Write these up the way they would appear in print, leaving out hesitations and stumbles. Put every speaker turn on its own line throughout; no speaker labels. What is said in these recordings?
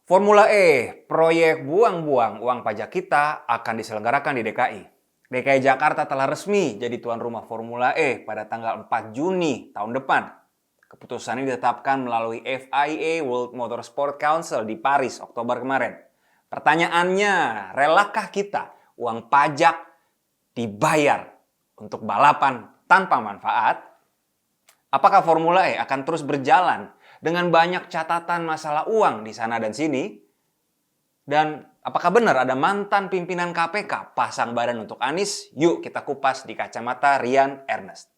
Formula E, proyek buang-buang uang pajak kita akan diselenggarakan di DKI. DKI Jakarta telah resmi jadi tuan rumah Formula E pada tanggal 4 Juni tahun depan. Keputusan ini ditetapkan melalui FIA World Motorsport Council di Paris, Oktober kemarin. Pertanyaannya, relakah kita uang pajak dibayar untuk balapan tanpa manfaat? Apakah Formula E akan terus berjalan dengan banyak catatan masalah uang di sana dan sini? Dan apakah benar ada mantan pimpinan KPK pasang badan untuk Anies? Yuk kita kupas di kacamata Rian Ernest.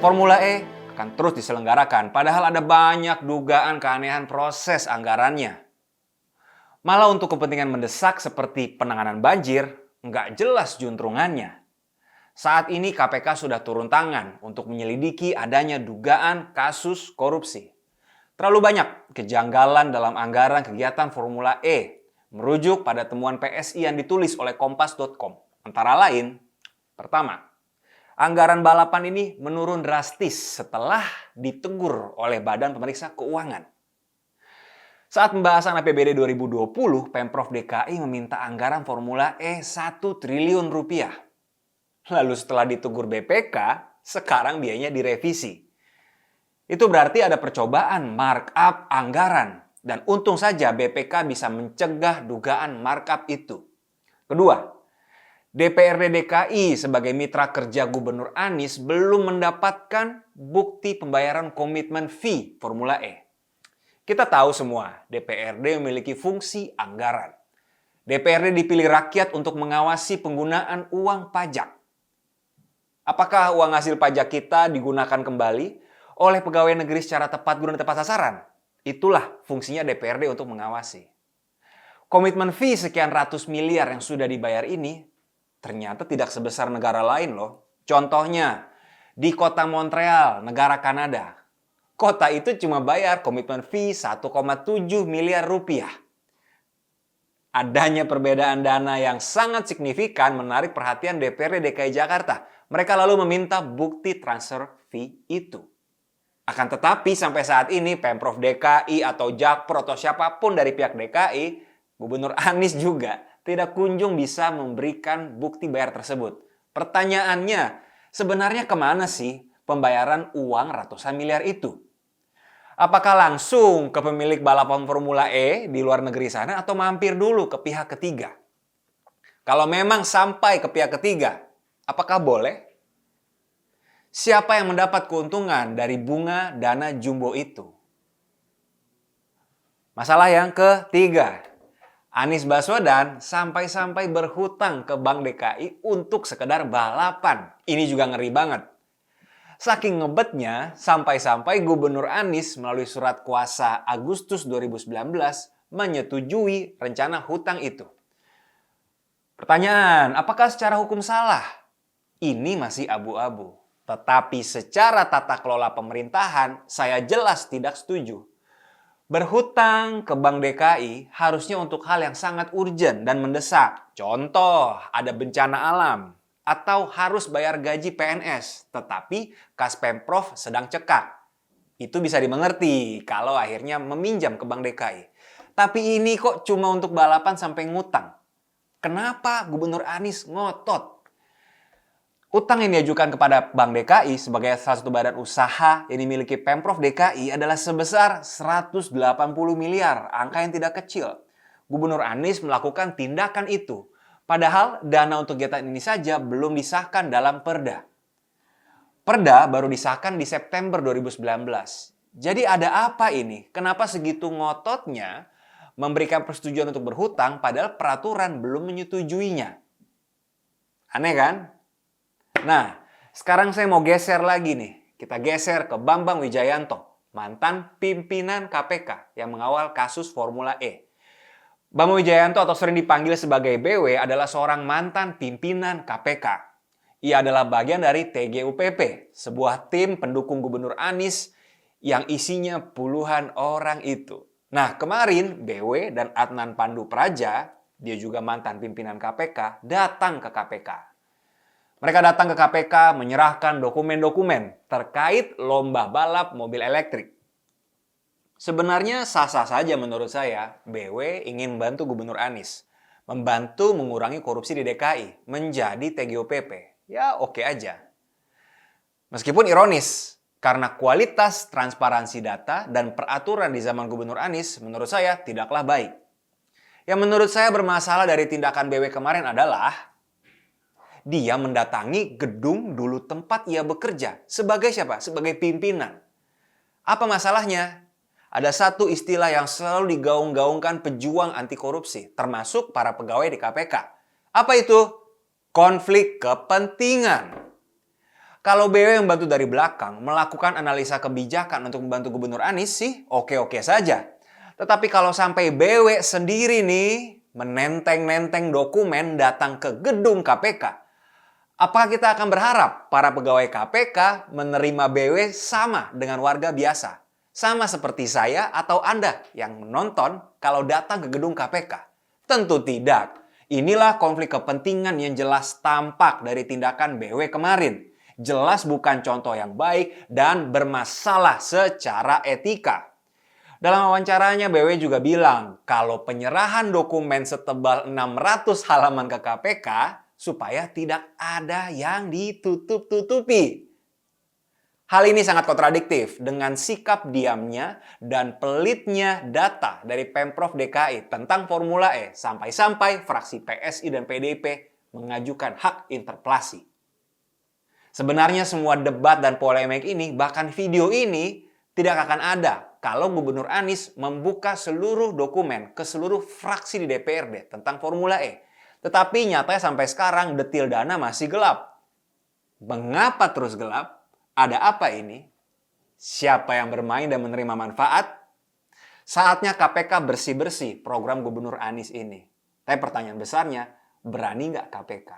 Formula E akan terus diselenggarakan, padahal ada banyak dugaan keanehan proses anggarannya. Malah untuk kepentingan mendesak seperti penanganan banjir, nggak jelas juntrungannya. Saat ini KPK sudah turun tangan untuk menyelidiki adanya dugaan kasus korupsi. Terlalu banyak kejanggalan dalam anggaran kegiatan Formula E, merujuk pada temuan PSI yang ditulis oleh Kompas.com. Antara lain, pertama, anggaran balapan ini menurun drastis setelah ditegur oleh Badan Pemeriksa Keuangan. Saat pembahasan APBD 2020, Pemprov DKI meminta anggaran Formula E 1 triliun rupiah. Lalu setelah ditegur BPK, sekarang biayanya direvisi. Itu berarti ada percobaan markup anggaran. Dan untung saja BPK bisa mencegah dugaan markup itu. Kedua, DPRD DKI sebagai mitra kerja Gubernur Anies belum mendapatkan bukti pembayaran komitmen fee Formula E. Kita tahu semua, DPRD memiliki fungsi anggaran. DPRD dipilih rakyat untuk mengawasi penggunaan uang pajak. Apakah uang hasil pajak kita digunakan kembali oleh pegawai negeri secara tepat guna dan tepat sasaran? Itulah fungsinya DPRD untuk mengawasi. Komitmen fee sekian ratus miliar yang sudah dibayar ini ternyata tidak sebesar negara lain loh. Contohnya, di kota Montreal, negara Kanada. Kota itu cuma bayar komitmen fee 1,7 miliar rupiah. Adanya perbedaan dana yang sangat signifikan menarik perhatian DPRD DKI Jakarta. Mereka lalu meminta bukti transfer fee itu. Akan tetapi sampai saat ini Pemprov DKI atau Jakpro atau siapapun dari pihak DKI, Gubernur Anies juga tidak kunjung bisa memberikan bukti bayar tersebut. Pertanyaannya, sebenarnya kemana sih pembayaran uang ratusan miliar itu? Apakah langsung ke pemilik balapan Formula E di luar negeri sana atau mampir dulu ke pihak ketiga? Kalau memang sampai ke pihak ketiga, apakah boleh? Siapa yang mendapat keuntungan dari bunga dana jumbo itu? Masalah yang ketiga, Anies Baswedan sampai-sampai berhutang ke Bank DKI untuk sekedar balapan. Ini juga ngeri banget. Saking ngebetnya, sampai-sampai Gubernur Anies melalui surat kuasa Agustus 2019 menyetujui rencana hutang itu. Pertanyaan, apakah secara hukum salah? Ini masih abu-abu. Tetapi secara tata kelola pemerintahan, saya jelas tidak setuju. Berhutang ke Bank DKI harusnya untuk hal yang sangat urgent dan mendesak. Contoh, ada bencana alam. Atau harus bayar gaji PNS, tetapi kas Pemprov sedang cekak. Itu bisa dimengerti kalau akhirnya meminjam ke Bank DKI. Tapi ini kok cuma untuk balapan sampai ngutang. Kenapa Gubernur Anies ngotot? Utang yang diajukan kepada Bank DKI sebagai salah satu badan usaha yang dimiliki Pemprov DKI adalah sebesar 180 miliar, angka yang tidak kecil. Gubernur Anies melakukan tindakan itu. Padahal dana untuk kegiatan ini saja belum disahkan dalam Perda. Perda baru disahkan di September 2019. Jadi ada apa ini? Kenapa segitu ngototnya memberikan persetujuan untuk berhutang padahal peraturan belum menyetujuinya? Aneh kan? Nah, sekarang saya mau geser lagi nih. Kita geser ke Bambang Wijayanto, mantan pimpinan KPK yang mengawal kasus Formula E. Bambang Wijayanto atau sering dipanggil sebagai BW adalah seorang mantan pimpinan KPK. Ia adalah bagian dari TGUPP, sebuah tim pendukung Gubernur Anies yang isinya puluhan orang itu. Nah, kemarin BW dan Adnan Pandu Praja, dia juga mantan pimpinan KPK, datang ke KPK. Mereka datang ke KPK menyerahkan dokumen-dokumen terkait lomba balap mobil elektrik. Sebenarnya sah-sah saja menurut saya, BW ingin membantu Gubernur Anies. Membantu mengurangi korupsi di DKI, menjadi TGOPP. Ya oke aja. Meskipun ironis, karena kualitas transparansi data dan peraturan di zaman Gubernur Anies menurut saya tidaklah baik. Yang menurut saya bermasalah dari tindakan BW kemarin adalah dia mendatangi gedung dulu tempat ia bekerja. Sebagai siapa? Sebagai pimpinan. Apa masalahnya? Ada satu istilah yang selalu digaung-gaungkan pejuang anti korupsi, termasuk para pegawai di KPK. Apa itu? Konflik kepentingan. Kalau BW membantu dari belakang, melakukan analisa kebijakan untuk membantu Gubernur Anies sih oke-oke saja. Tetapi kalau sampai BW sendiri nih, menenteng-nenteng dokumen datang ke gedung KPK, apakah kita akan berharap para pegawai KPK menerima BW sama dengan warga biasa? Sama seperti saya atau Anda yang menonton kalau datang ke gedung KPK? Tentu tidak. Inilah konflik kepentingan yang jelas tampak dari tindakan BW kemarin. Jelas bukan contoh yang baik dan bermasalah secara etika. Dalam wawancaranya BW juga bilang kalau penyerahan dokumen setebal 600 halaman ke KPK supaya tidak ada yang ditutup-tutupi. Hal ini sangat kontradiktif dengan sikap diamnya dan pelitnya data dari Pemprov DKI tentang Formula E sampai-sampai fraksi PSI dan PDIP mengajukan hak interpelasi. Sebenarnya semua debat dan polemik ini, bahkan video ini, tidak akan ada kalau Gubernur Anies membuka seluruh dokumen ke seluruh fraksi di DPRD tentang Formula E. Tetapi nyatanya sampai sekarang detil dana masih gelap. Mengapa terus gelap? Ada apa ini? Siapa yang bermain dan menerima manfaat? Saatnya KPK bersih-bersih program Gubernur Anies ini. Tapi pertanyaan besarnya, berani nggak KPK?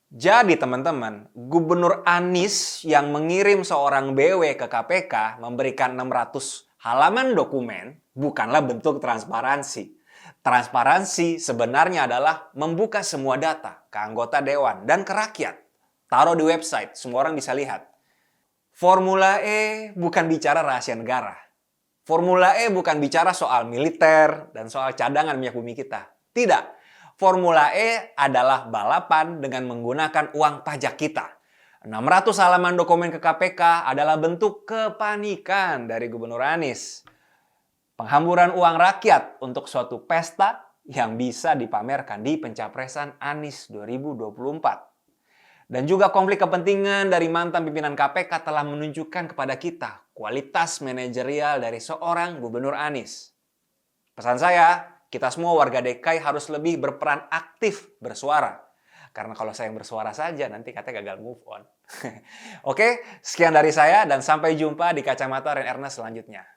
Jadi teman-teman, Gubernur Anies yang mengirim seorang BW ke KPK memberikan 600 halaman dokumen bukanlah bentuk transparansi. Transparansi sebenarnya adalah membuka semua data ke anggota dewan dan ke rakyat. Taruh di website, semua orang bisa lihat. Formula E bukan bicara rahasia negara. Formula E bukan bicara soal militer dan soal cadangan minyak bumi kita. Tidak. Formula E adalah balapan dengan menggunakan uang pajak kita. 600 halaman dokumen ke KPK adalah bentuk kepanikan dari Gubernur Anies. Penghamburan uang rakyat untuk suatu pesta yang bisa dipamerkan di pencapresan Anies 2024. Dan juga konflik kepentingan dari mantan pimpinan KPK telah menunjukkan kepada kita kualitas manajerial dari seorang Gubernur Anies. Pesan saya, kita semua warga DKI harus lebih berperan aktif bersuara. Karena kalau saya yang bersuara saja, nanti katanya gagal move on. Oke, sekian dari saya dan sampai jumpa di Kacamata Ren Ernest selanjutnya.